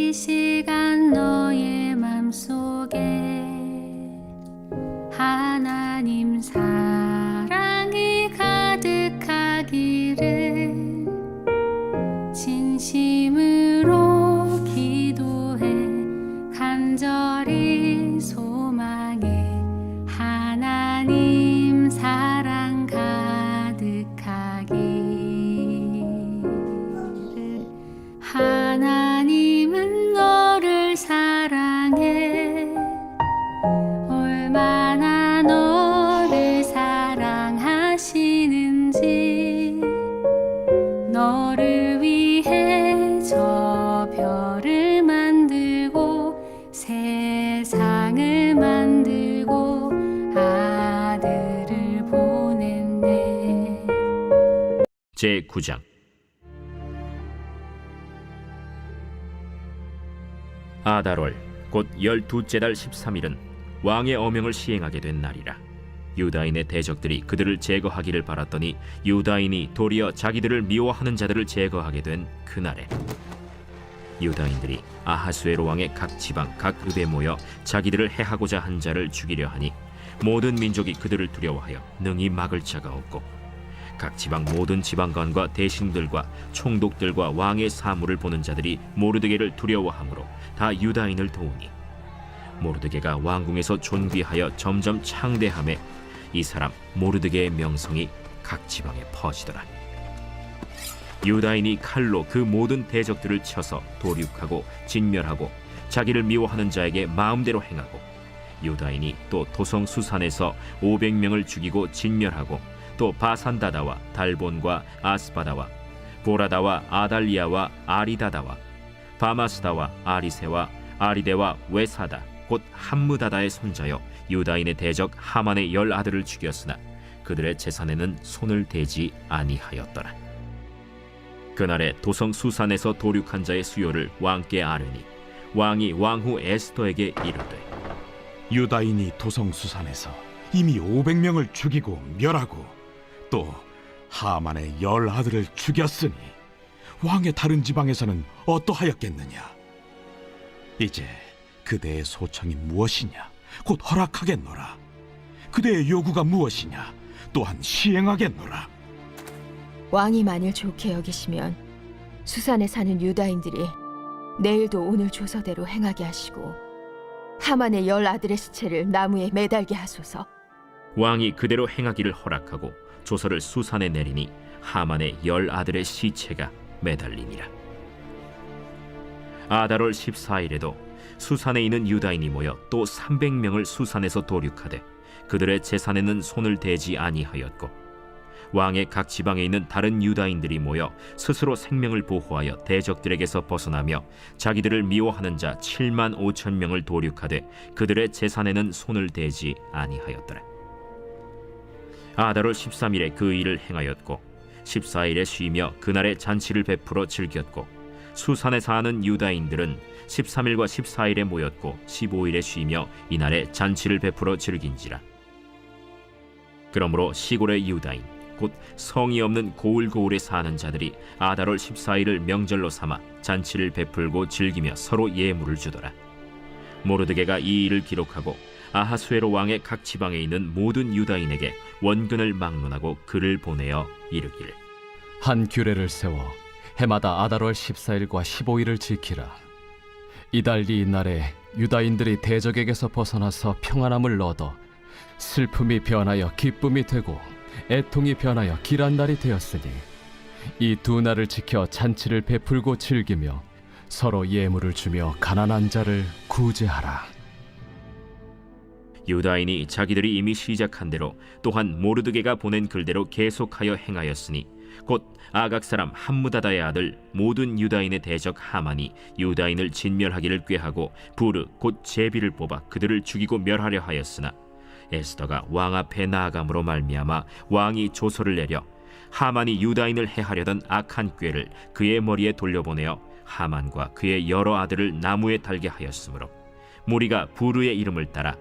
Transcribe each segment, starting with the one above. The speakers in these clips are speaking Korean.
이 시간 너의 맘속에 하나님 사랑이 가득하기를 진심으로 기도해 간절히 소망해. 하나님 사랑 가득하기를. 하나님은 너를 사랑해. 얼마나 너를 사랑하시는지. 너를 위해 저 별을 만들고 세상을 만들고 아들을 보냈네. 제9장. 아달월 곧 12째 달 13일은 왕의 어명을 시행하게 된 날이라. 유다인의 대적들이 그들을 제거하기를 바랐더니 유다인이 도리어 자기들을 미워하는 자들을 제거하게 된 그날에 유다인들이 아하수에로 왕의 각 지방 각 읍에 모여 자기들을 해하고자 한 자를 죽이려 하니 모든 민족이 그들을 두려워하여 능히 막을 자가 없고 각 지방 모든 지방관과 대신들과 총독들과 왕의 사물을 보는 자들이 모르드게를 두려워하므로 다 유다인을 도우니 모르드게가 왕궁에서 존귀하여 점점 창대하매 이 사람 모르드게의 명성이 각 지방에 퍼지더라. 유다인이 칼로 그 모든 대적들을 쳐서 도륙하고 진멸하고 자기를 미워하는 자에게 마음대로 행하고 유다인이 또 도성 수산에서 500명을 죽이고 진멸하고 또 바산다다와 달본과 아스바다와 보라다와 아달리아와 아리다다와 바마스다와 아리세와 아리데와 외사다 곧 함무다다의 손자여 유다인의 대적 하만의 10아들을 죽였으나 그들의 재산에는 손을 대지 아니하였더라. 그날에 도성 수산에서 도륙한 자의 수요를 왕께 아뢰니 왕이 왕후 에스더에게 이르되 유다인이 도성 수산에서 이미 500명을 죽이고 멸하고 또 하만의 10아들을 죽였으니 왕의 다른 지방에서는 어떠하였겠느냐. 이제 그대의 소청이 무엇이냐 곧 허락하겠노라. 그대의 요구가 무엇이냐 또한 시행하겠노라. 왕이 만일 좋게 여기시면 수산에 사는 유다인들이 내일도 오늘 조서대로 행하게 하시고 하만의 10아들의 시체를 나무에 매달게 하소서. 왕이 그대로 행하기를 허락하고 조서를 수산에 내리니 하만의 10아들의 시체가 매달리니라. 아달월 14일에도 수산에 있는 유다인이 모여 또 300명을 수산에서 도륙하되 그들의 재산에는 손을 대지 아니하였고 왕의 각 지방에 있는 다른 유다인들이 모여 스스로 생명을 보호하여 대적들에게서 벗어나며 자기들을 미워하는 자 7만 5천 명을 도륙하되 그들의 재산에는 손을 대지 아니하였더라. 아달월 13일에 그 일을 행하였고 14일에 쉬며 그날에 잔치를 베풀어 즐겼고 수산에 사는 유다인들은 13일과 14일에 모였고 15일에 쉬며 이날에 잔치를 베풀어 즐긴지라. 그러므로 시골의 유다인 곧 성이 없는 고을고을에 사는 자들이 아달월 14일을 명절로 삼아 잔치를 베풀고 즐기며 서로 예물을 주더라. 모르드게가 이 일을 기록하고 아하수에로 왕의 각 지방에 있는 모든 유다인에게 원근을 막론하고 글을 보내어 이르기를 한 규례를 세워 해마다 아달월 14일과 15일을 지키라. 이달 이날에 유다인들이 대적에게서 벗어나서 평안함을 얻어 슬픔이 변하여 기쁨이 되고 애통이 변하여 길한 날이 되었으니 이 두 날을 지켜 잔치를 베풀고 즐기며 서로 예물을 주며 가난한 자를 구제하라. 유다인이 자기들이 이미 시작한 대로 또한 모르드게가 보낸 글대로 계속하여 행하였으니 곧 아각 사람 함무다다의 아들 모든 유다인의 대적 하만이 유다인을 진멸하기를 꾀하고 부르 곧 제비를 뽑아 그들을 죽이고 멸하려 하였으나 에스더가 왕 앞에 나아감으로 말미암아 왕이 조서를 내려 하만이 유다인을 해하려던 악한 꾀를 그의 머리에 돌려보내어 하만과 그의 여러 아들을 나무에 달게 하였으므로 무리가 부르의 이름을 따라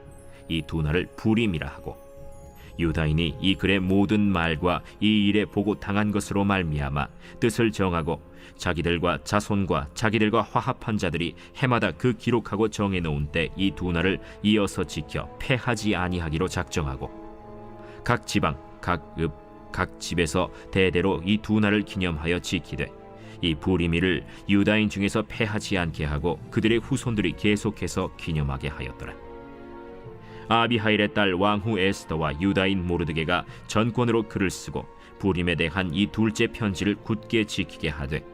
이 두 날을 부림이라 하고 유다인이 이 글의 모든 말과 이 일에 보고 당한 것으로 말미암아 뜻을 정하고 자기들과 자손과 자기들과 화합한 자들이 해마다 그 기록하고 정해놓은 때 이 두 날을 이어서 지켜 패하지 아니하기로 작정하고 각 지방, 각 읍, 각 집에서 대대로 이 두 날을 기념하여 지키되 이 부리미를 유다인 중에서 패하지 않게 하고 그들의 후손들이 계속해서 기념하게 하였더라. 아비하일의 딸 왕후 에스더와 유다인 모르드게가 전권으로 글을 쓰고 부림에 대한 이 둘째 편지를 굳게 지키게 하되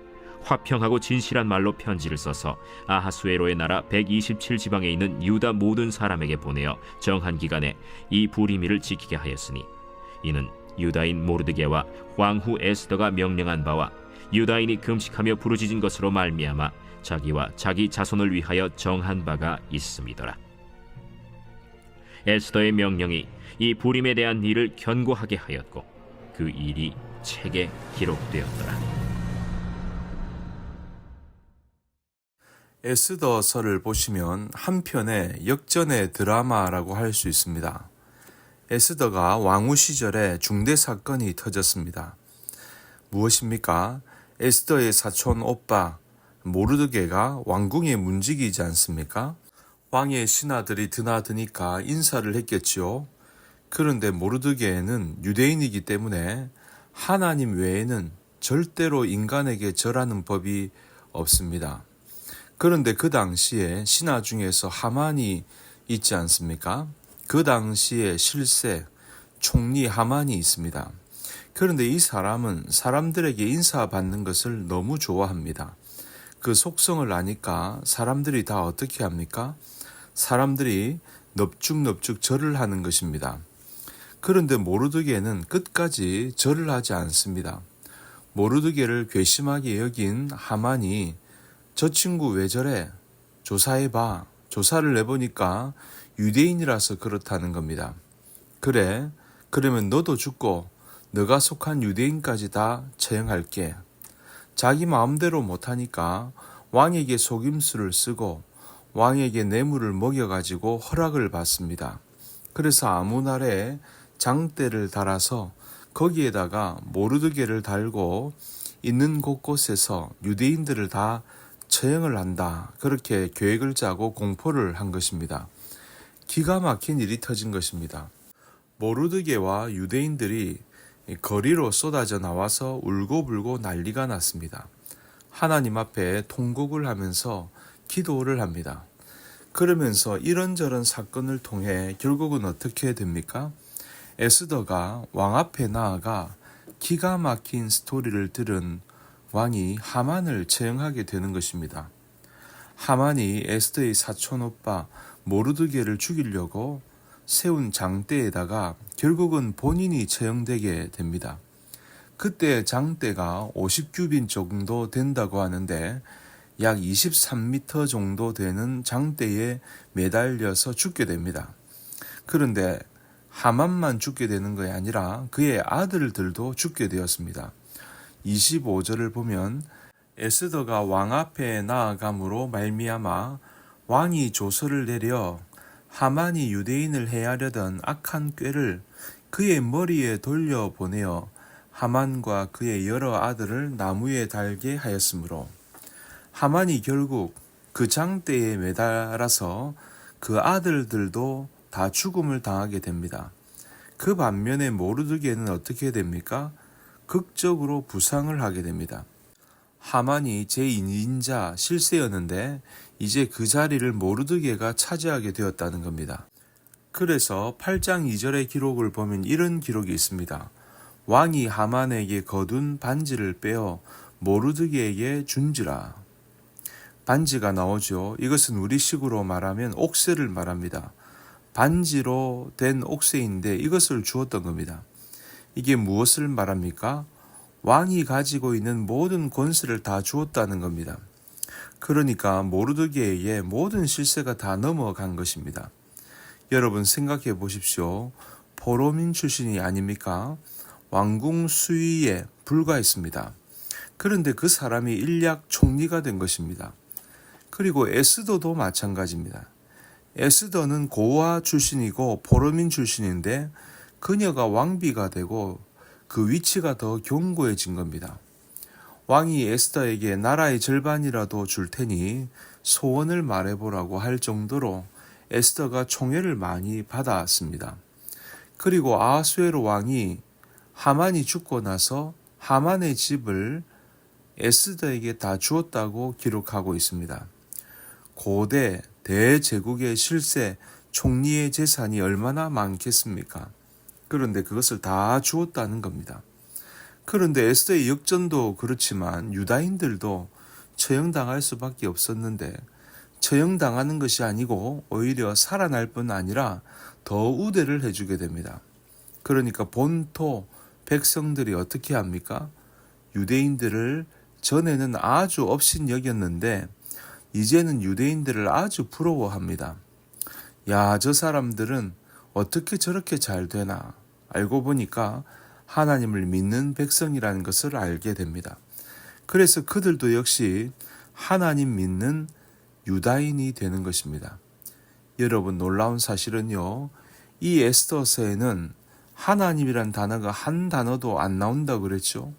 화평하고 진실한 말로 편지를 써서 아하수에로의 나라 127지방에 있는 유다 모든 사람에게 보내어 정한 기간에 이 부리미를 지키게 하였으니 이는 유다인 모르드게와 왕후 에스더가 명령한 바와 유다인이 금식하며 부르짖은 것으로 말미암아 자기와 자기 자손을 위하여 정한 바가 있음이더라. 에스더의 명령이 이 부림에 대한 일을 견고하게 하였고 그 일이 책에 기록되었더라. 에스더서를 보시면 한편의 역전의 드라마라고 할 수 있습니다. 에스더가 왕후 시절에 중대 사건이 터졌습니다. 무엇입니까? 에스더의 사촌 오빠 모르드게가 왕궁에 문지기이지 않습니까? 왕의 신하들이 드나드니까 인사를 했겠지요. 그런데 모르드게는 유대인이기 때문에 하나님 외에는 절대로 인간에게 절하는 법이 없습니다. 그런데 그 당시에 신하 중에서 하만이 있지 않습니까? 그 당시에 실세, 총리 하만이 있습니다. 그런데 이 사람은 사람들에게 인사받는 것을 너무 좋아합니다. 그 속성을 아니까 사람들이 다 어떻게 합니까? 사람들이 넙죽넙죽 절을 하는 것입니다. 그런데 모르드게는 끝까지 절을 하지 않습니다. 모르드게를 괘씸하게 여긴 하만이 저 친구 왜 저래? 조사해봐. 조사를 해보니까 유대인이라서 그렇다는 겁니다. 그래, 그러면 너도 죽고 너가 속한 유대인까지 다 처형할게. 자기 마음대로 못하니까 왕에게 속임수를 쓰고 왕에게 뇌물을 먹여가지고 허락을 받습니다. 그래서 아무 날에 장대를 달아서 거기에다가 모르드게를 달고 있는 곳곳에서 유대인들을 다 처형을 한다. 그렇게 계획을 짜고 공포를 한 것입니다. 기가 막힌 일이 터진 것입니다. 모르드게와 유대인들이 거리로 쏟아져 나와서 울고불고 난리가 났습니다. 하나님 앞에 통곡을 하면서 기도를 합니다. 그러면서 이런저런 사건을 통해 결국은 어떻게 됩니까? 에스더가 왕 앞에 나아가 기가 막힌 스토리를 들은 왕이 하만을 처형하게 되는 것입니다. 하만이 에스더의 사촌 오빠 모르드게를 죽이려고 세운 장대에다가 결국은 본인이 처형되게 됩니다. 그때 장대가 50규빗 정도 된다고 하는데 약 23m 정도 되는 장대에 매달려서 죽게 됩니다. 그런데 하만만 죽게 되는 것이 아니라 그의 아들들도 죽게 되었습니다. 25절을 보면 에스더가 왕 앞에 나아감으로 말미암아 왕이 조서를 내려 하만이 유대인을 해하려던 악한 꾀를 그의 머리에 돌려보내어 하만과 그의 여러 아들을 나무에 달게 하였으므로 하만이 결국 그 장대에 매달아서 그 아들들도 다 죽음을 당하게 됩니다. 그 반면에 모르드게는 어떻게 됩니까? 극적으로 부상을 하게 됩니다. 하만이 제2인자 실세였는데 이제 그 자리를 모르드게가 차지하게 되었다는 겁니다. 그래서 8장 2절의 기록을 보면 이런 기록이 있습니다. 왕이 하만에게 거둔 반지를 빼어 모르드게에게 준지라. 반지가 나오죠. 이것은 우리식으로 말하면 옥새를 말합니다. 반지로 된 옥새인데 이것을 주었던 겁니다. 이게 무엇을 말합니까? 왕이 가지고 있는 모든 권세를 다 주었다는 겁니다. 그러니까 모르드게에게 모든 실세가 다 넘어간 것입니다. 여러분 생각해 보십시오. 포로민 출신이 아닙니까? 왕궁 수위에 불과했습니다. 그런데 그 사람이 일약 총리가 된 것입니다. 그리고 에스더도 마찬가지입니다. 에스더는 고아 출신이고 포로민 출신인데 그녀가 왕비가 되고 그 위치가 더 견고해진 겁니다. 왕이 에스더에게 나라의 절반이라도 줄 테니 소원을 말해보라고 할 정도로 에스더가 총애를 많이 받았습니다. 그리고 아하수에로 왕이 하만이 죽고 나서 하만의 집을 에스더에게 다 주었다고 기록하고 있습니다. 고대 대제국의 실세 총리의 재산이 얼마나 많겠습니까? 그런데 그것을 다 주었다는 겁니다. 그런데 에스더의 역전도 그렇지만 유다인들도 처형당할 수밖에 없었는데 처형당하는 것이 아니고 오히려 살아날 뿐 아니라 더 우대를 해주게 됩니다. 그러니까 본토 백성들이 어떻게 합니까? 유대인들을 전에는 아주 업신여겼는데 이제는 유대인들을 아주 부러워합니다. 야, 저 사람들은 어떻게 저렇게 잘 되나? 알고 보니까 하나님을 믿는 백성이라는 것을 알게 됩니다. 그래서 그들도 역시 하나님 믿는 유다인이 되는 것입니다. 여러분, 놀라운 사실은요, 이 에스더서에는 하나님이란 단어가 한 단어도 안 나온다고 그랬죠.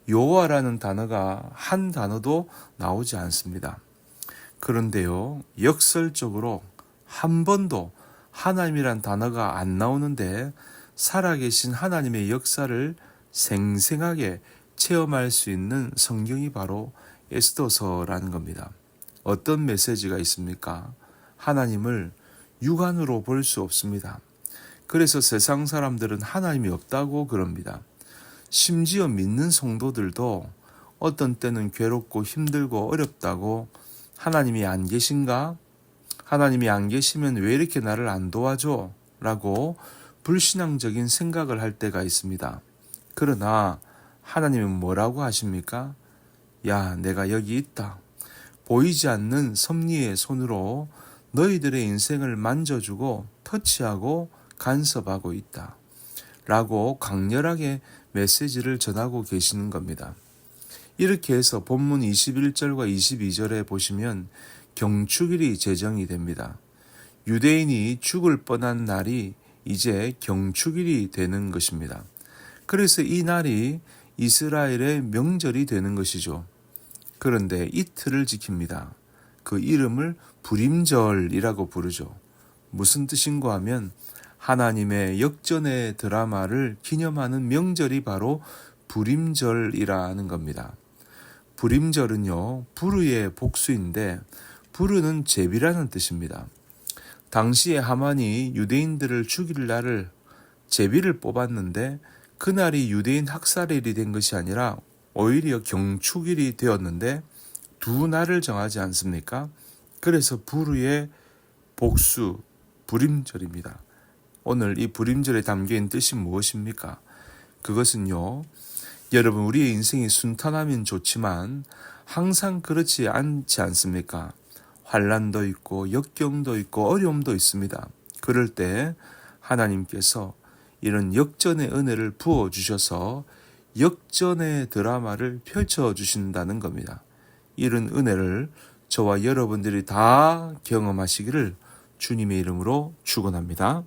여호와라는 단어가 한 단어도 나오지 않습니다. 그런데요, 역설적으로 한 번도 하나님이란 단어가 안 나오는데 살아계신 하나님의 역사를 생생하게 체험할 수 있는 성경이 바로 에스더서라는 겁니다. 어떤 메시지가 있습니까? 하나님을 육안으로 볼 수 없습니다. 그래서 세상 사람들은 하나님이 없다고 그럽니다. 심지어 믿는 성도들도 어떤 때는 괴롭고 힘들고 어렵다고 하나님이 안 계신가? 하나님이 안 계시면 왜 이렇게 나를 안 도와줘? 라고 불신앙적인 생각을 할 때가 있습니다. 그러나 하나님은 뭐라고 하십니까? 야, 내가 여기 있다. 보이지 않는 섭리의 손으로 너희들의 인생을 만져주고 터치하고 간섭하고 있다. 라고 강렬하게 메시지를 전하고 계시는 겁니다. 이렇게 해서 본문 21절과 22절에 보시면 경축일이 제정이 됩니다. 유대인이 죽을 뻔한 날이 이제 경축일이 되는 것입니다. 그래서 이 날이 이스라엘의 명절이 되는 것이죠. 그런데 이틀을 지킵니다. 그 이름을 불임절이라고 부르죠. 무슨 뜻인가 하면 하나님의 역전의 드라마를 기념하는 명절이 바로 불임절이라는 겁니다. 불임절은요, 부르의 복수인데 부르는 제비라는 뜻입니다. 당시에 하만이 유대인들을 죽일 날을 제비를 뽑았는데 그날이 유대인 학살일이 된 것이 아니라 오히려 경축일이 되었는데 두 날을 정하지 않습니까? 그래서 부르의 복수, 불임절입니다. 오늘 이 불임절에 담겨있는 뜻이 무엇입니까? 그것은요, 여러분, 우리의 인생이 순탄하면 좋지만 항상 그렇지 않지 않습니까? 환난도 있고 역경도 있고 어려움도 있습니다. 그럴 때 하나님께서 이런 역전의 은혜를 부어주셔서 역전의 드라마를 펼쳐주신다는 겁니다. 이런 은혜를 저와 여러분들이 다 경험하시기를 주님의 이름으로 축원합니다.